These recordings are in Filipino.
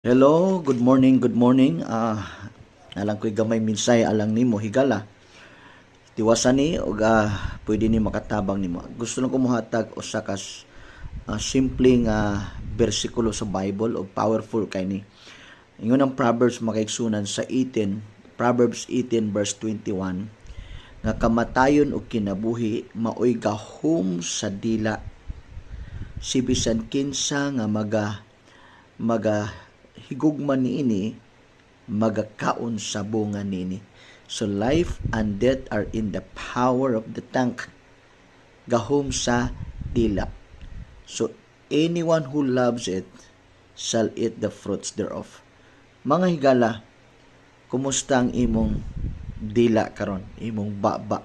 Hello, good morning, good morning. Alang ko'y gamay minsay alang nimo higala. Tiwasan ni og pwede ni makatabang nimo. Gusto lang ko mohatag usa ka simpleng bersikulo sa Bible o powerful kay ni. Ingon ang Proverbs makaigsunan sa 18, Proverbs 18 verse 21 nga kamatayon og kinabuhi maoy gahom sa dila. Si bisan kinsa nga maga higugman niini magakaon sa bunga niini. So life and death are in the power of the tongue. Gahom sa dila. So anyone who loves it shall eat the fruits thereof. Mga higala, kumusta ang imong dila karon, imong baba?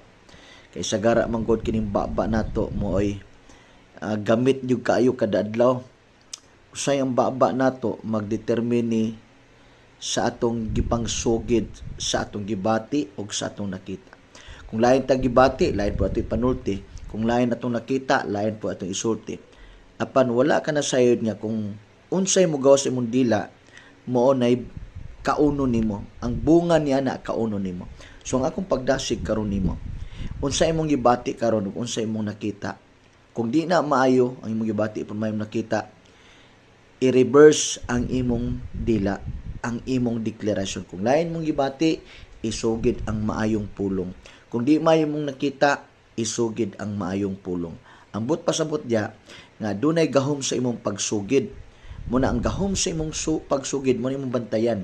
Kay sagara man gud kining baba nato moy gamit jud kaayo kada adlaw. Usay ang baba nato magdetermine sa atong gipangsugid, sa atong gibati o sa atong nakita. Kung lain ta gibati, lain po atong panulti. Kung lain atong nakita, lain po atong isulti. Apan wala ka na sayod nga kung unsay mo gawas imong dila, mao nay kauno nimo. Ang bunga niya na kauno nimo. So ang akong pagdasig karon nimo, unsay imong gibati karon ug unsay imong nakita. Kung di na maayo ang imong gibati pud may nakita, i-reverse ang imong dila, ang imong deklarasyon. Kung lain mong gibati, isugid ang maayong pulong. Kung di maayo mong nakita, isugid ang maayong pulong. Ambot pasabot dia nga dunay gahom sa imong pagsugid. Muna ang gahom sa imong pagsugid mo imong bantayan.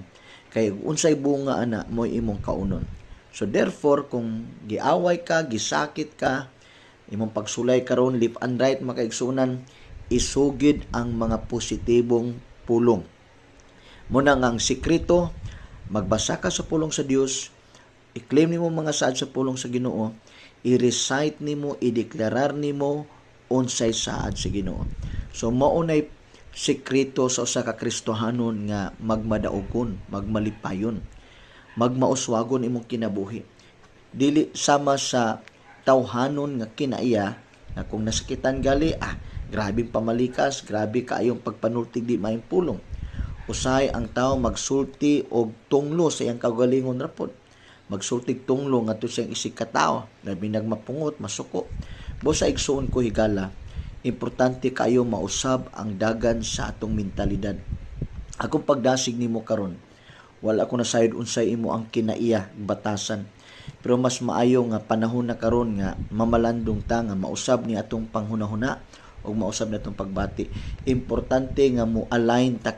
Kay unsay bunga ana mo imong kaunon. So therefore, kung giaway ka, gisakit ka, imong pagsulay karon left and right makaigsunan, isugid ang mga positibong pulong. Muna nga ang sikreto, magbasa ka sa pulong sa Dios, i-claim nimo mga saad sa pulong sa Ginoo, i-recite nimo, i-deklarar nimo unsay saad sa Ginoo. So mao nay sikreto sa usa ka Kristohanon nga magmadaogon, magmalipayon, magmauswagon imong kinabuhi. Dili sama sa tawhanon nga kinaiya na kung nasakitan gali, grabing pamalikas, grabe kaayong pagpanultig di maayong pulong. Usahay ang tao magsulti og tunglo sa iyang kagalingon rapod. Magsultig tunglo ngadto siyang isig ka tao, labi nagmapungot, masuko. Busa igsuon ko higala, importante kayo mausab ang dagan sa atong mentalidad. Akong pagdasig nimo karon, wala ko nasayod unsay imo ang kinaiya batasan. Pero mas maayo nga panahon na karon nga mamalandong ta nga mausab ni atong panghunahuna o mausab na itong pagbati. Importante nga mo align ta